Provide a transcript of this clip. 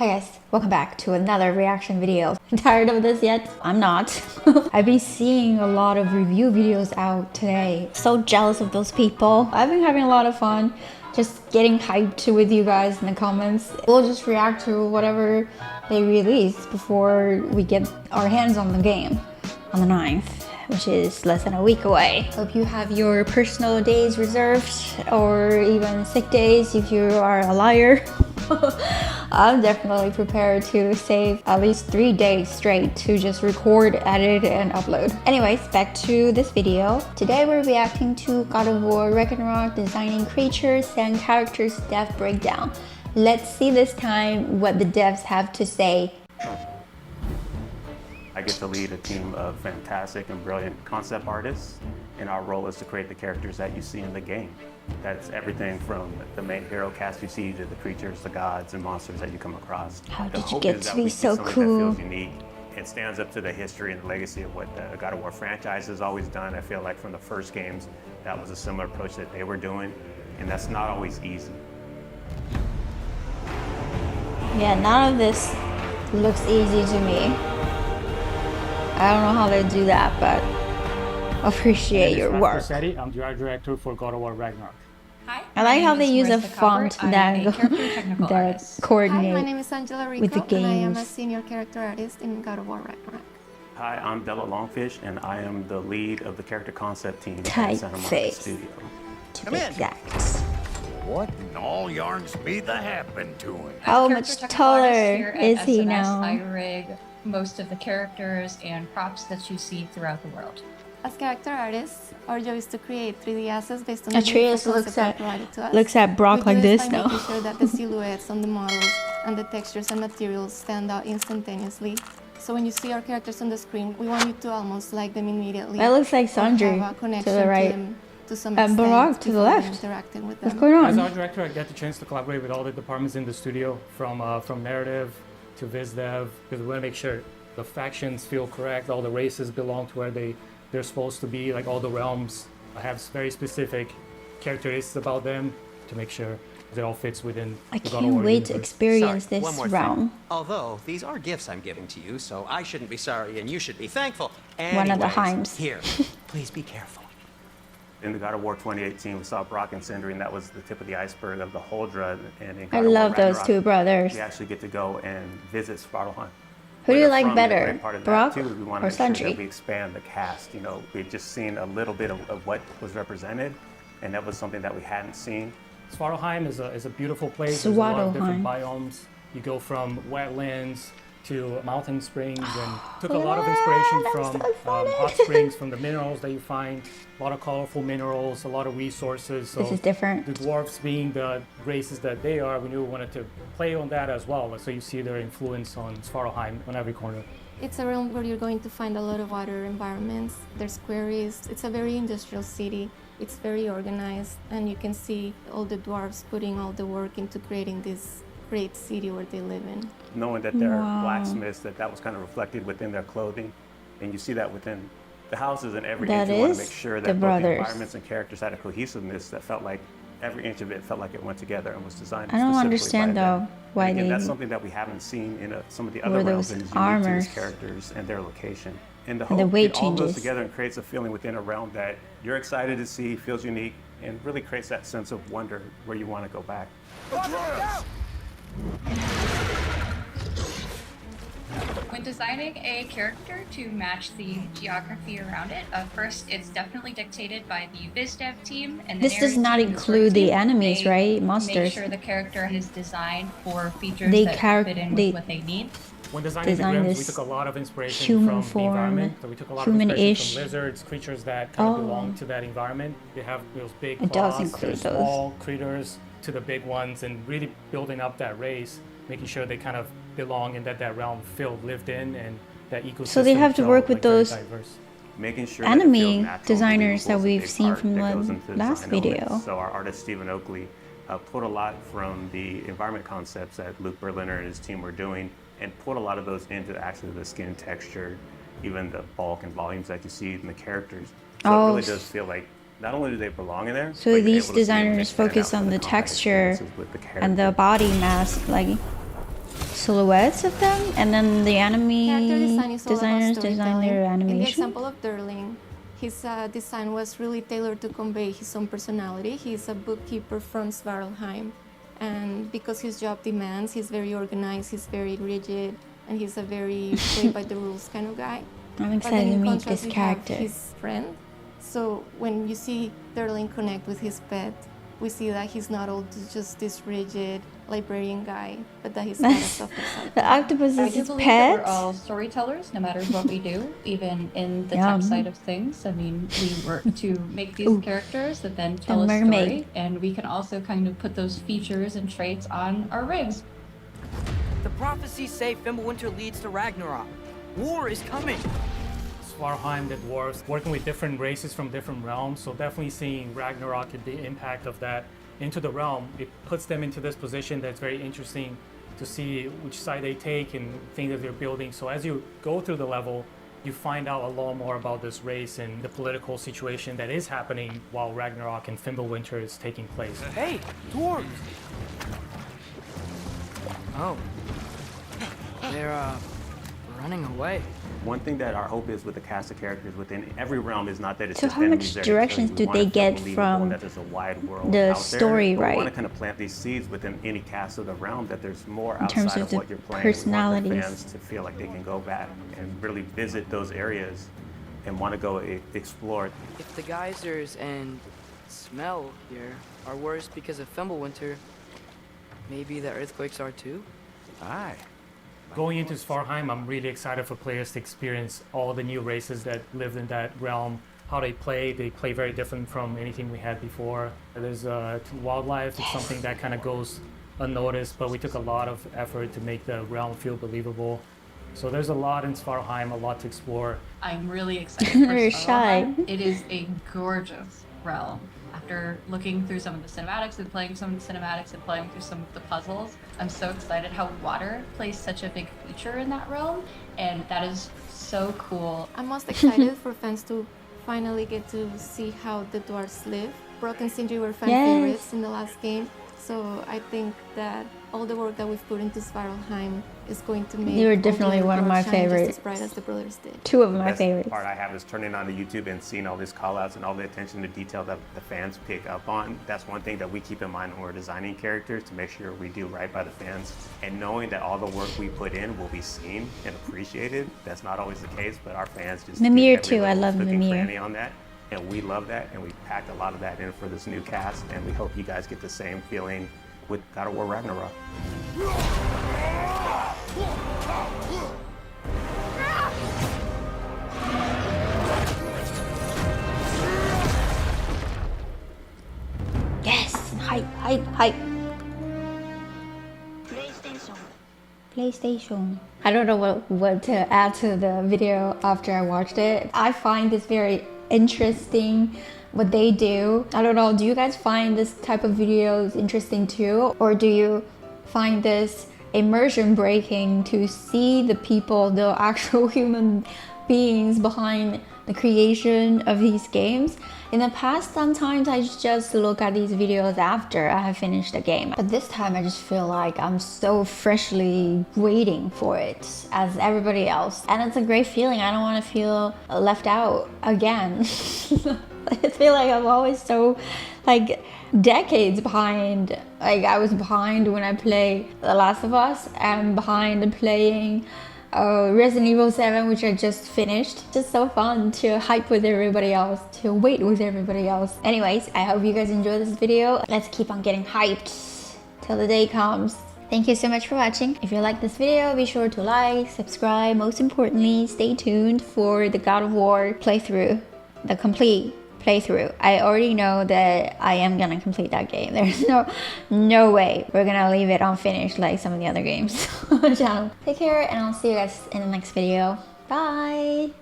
Hi guys, welcome back to another reaction video. Tired of this yet? I'm not. I've been seeing a lot of review videos out today. So jealous of those people. I've been having a lot of fun just getting hyped with you guys in the comments. We'll just react to whatever they release before we get our hands on the game on the 9th, which is less than a week away. Hope you have your personal days reserved or even sick days if you are a liar. I'm definitely prepared to save at least 3 days straight to just record, edit, and upload. Anyways, back to this video. Today we're reacting to God of War Ragnorok designing creatures and characters dev breakdown. Let's see this time what the devs have to say. I get to lead a team of fantastic and brilliant concept artists, and our role is to create the characters that you see in the game. That's everything from the main hero cast you see to the creatures, the gods, and monsters that you come across. How the did you hope get is to that be we so get something cool? that feels unique and stands up to the history and the legacy of what the God of War franchise has always done. I feel like from the first games, that was a similar approach that they were doing, and that's not always easy. Yeah, none of this looks easy to me. I don't know how they do that, but appreciate your work. I'm the art director for God of War Ragnarok. Hi, I like how they use a Marissa font Calvert. that I'm a character technical artist. Hi, coordinate my name is Angela Rico, with the and I am a games. senior character artist in God of War Ragnarok. Hi, I'm Della Longfish, and I am the lead of the character concept team at Santa Monica Typeface. Studio. To be exact. What in all yarns me that happened to him? How As a much character technical artist taller here at is he SMS, now? I rig most of the characters and props that you see throughout the world. As character artists, our job is to create 3D assets based on Atreus the looks concept at provided to us. looks at Brock We do like this by now. making sure that the silhouettes on the models and the textures and materials stand out instantaneously. So when you see our characters on the screen, we want you to almost like them immediately. That looks like or have Sandri a to connection the right, them to some and extent Barak to the before left. interacting with What's them. going As on? art director, I get the chance to collaborate with all the departments in the studio, from narrative to viz dev, because we want to make sure the factions feel correct, all the races belong to where they're supposed to be, like all the realms have very specific characteristics about them to make sure it all fits within I the God of can't War wait to universe. experience Sorry, one this more realm. thing. Although these are gifts I'm giving to you, so I shouldn't be sorry and you should be thankful. One of the Anyways, Heims. Here, please be careful. In the God of War 2018, we saw Brock and Sindri, and that was the tip of the iceberg of the Huldra. And in God I of War love those Ragnarok, two brothers. We actually get to go and visit Svartalheim. Who do Where you they're like from, and a better, great part of that, Brock too, is we want or to make sure Sindri? that we expand the cast. You know, we've just seen a little bit of what was represented, and that was something that we hadn't seen. Svartalheim is a beautiful place. There's a lot of different Svartalheim. biomes. You go from wetlands to mountain springs, and took a lot of inspiration I'm from so excited. hot springs, from the minerals that you find. A lot of colorful minerals, a lot of resources. So This is different. the dwarves being the races that they are, we knew we wanted to play on that as well. So you see their influence on Svartalheim on every corner. It's a realm where you're going to find a lot of water environments. There's quarries. It's a very industrial city. It's very organized, and you can see all the dwarves putting all the work into creating this great city where they live in. Knowing that they're Wow. blacksmiths, that was kind of reflected within their clothing. And you see that within the houses and every That inch. You want is to make sure the that both the brothers. environments and characters had a cohesiveness that felt like every inch of it felt like it went together and was designed I don't specifically understand by them. though why And again, they that's something that we haven't seen in some of the other wore realms those that is unique to armors. these characters and their location. And the And the hope, weight it all goes changes. together and creates a feeling within a realm that you're excited to see, feels unique, and really creates that sense of wonder where you want to go back. When designing a character to match the geography around it, first it's definitely dictated by the viz dev team, and the This does narrative not team, the story include the team. enemies, They right? Monsters. Make sure the character is designed for features They that fit in they- with what they need. When designing the Design grims, we this took a lot of inspiration human from form, the environment. So we took a lot of human-ish. inspiration from lizards, creatures that kind of Oh. belong to that environment. They have those big It does claws, include they're those. small critters to the big ones, and really building up that race, making sure they kind of belong in that realm filled, lived in, and that ecosystem. So they have to felt, work with like, very those diverse. Making sure enemy that it feels natural designers and that believable is a we've big seen part from that the goes into the last design video. elements. So our artist Stephen Oakley pulled a lot from the environment concepts that Luke Berliner and his team were doing, and put a lot of those into actually the skin texture, even the bulk and volumes that you see in the characters. So it really does feel like not only do they belong in there, So but you're these able to see them designers mix that focus out on for the combat texture experiences with the and the character. body mask, like silhouettes of them, and then the Character anime design is all about designers design storytelling. their In the animation. example of Derling, his design was really tailored to convey his own personality. He's a bookkeeper from Svartalfheim, and because his job demands, he's very organized, he's very rigid, and he's a very play by the rules kind of guy. I'm But then excited to in meet contrast, this we have character. his friend. So when you see Derling connect with his pet, we see that he's not all just this rigid librarian guy, but that he's got a softer side. The octopus I is do his believe that we're pet. all storytellers, no matter what we do, even in the Yum. tech side of things. I mean, we work to make these characters that then tell The a mermaid. story, and we can also kind of put those features and traits on our rigs. The prophecies say Fimbulwinter leads to Ragnarok. War is coming. Svartalfheim, the dwarves, working with different races from different realms. So definitely seeing Ragnarok and the impact of that into the realm, it puts them into this position that's very interesting to see which side they take and things that they're building. So as you go through the level, you find out a lot more about this race and the political situation that is happening while Ragnarok and Fimbulwinter is taking place. Hey, dwarves! Oh. They're, running away. One thing that our hope is with the cast of characters within every realm is not that it's So just how enemies much there to kill directions you. do We want they it to feel get believable from and that there's a wide world the out story, there, but right? we want to kind of plant these seeds within any cast of the realm that there's more In terms outside of of the what you're playing. We want the personalities. fans to feel like they can go back and really visit those areas and want to go explore. If the geysers and smell here are worse because of Fimbulwinter, maybe the earthquakes are too? Aye. Going into Svartalfheim, I'm really excited for players to experience all the new races that live in that realm, how they play. They play very different from anything we had before. There's wildlife, it's something that kind of goes unnoticed, but we took a lot of effort to make the realm feel believable. So there's a lot in Svartalfheim, a lot to explore. I'm really excited for They're shy. Svartalfheim. It is a gorgeous realm. After looking through some of the cinematics and playing some of the cinematics and playing through some of the puzzles, I'm so excited how water plays such a big feature in that realm, and that is so cool. I'm most excited for fans to finally get to see how the dwarves live. Brock and Sindri were fan Yes. favorites in the last game, so I think that all the work that we've put into Svartalfheim is going to make They were all the definitely other one of dwarves my shine favorites. just as bright as the brothers did. Two of my Best favorites. part I have is turning on the YouTube and seeing all these call outs and all the attention to detail that the fans pick up on. That's one thing that we keep in mind when we're designing characters, to make sure we do right by the fans. And knowing that all the work we put in will be seen and appreciated. That's not always the case, but our fans just Mimir give every too, I little love nook and Mimir. cranny on that. And we love that, and we packed a lot of that in for this new cast, and we hope you guys get the same feeling with God of War Ragnarok. Yes! Hype, hype, hype. PlayStation. I don't know what to add to the video after I watched it. I find this very interesting, what they do. I don't know, do you guys find this type of videos interesting too? Or do you find this immersion breaking to see the people, the actual human beings behind the creation of these games? In the past, sometimes I just look at these videos after I have finished the game. But this time I just feel like I'm so freshly waiting for it as everybody else. And it's a great feeling. I don't want to feel left out again. I feel like I'm always so like decades behind. Like I was behind when I played The Last of Us, and behind playing Resident Evil 7, which I just finished. Just so fun to hype with everybody else, to wait with everybody else. Anyways, I hope you guys enjoy this video. Let's keep on getting hyped till the day comes. Thank you so much for watching. If you like this video, be sure to like, subscribe. Most importantly, stay tuned for the God of War playthrough, the complete playthrough. I already know that I am gonna complete that game. There's no way we're gonna leave it unfinished like some of the other games on the channel. Take care, and I'll see you guys in the next video. Bye!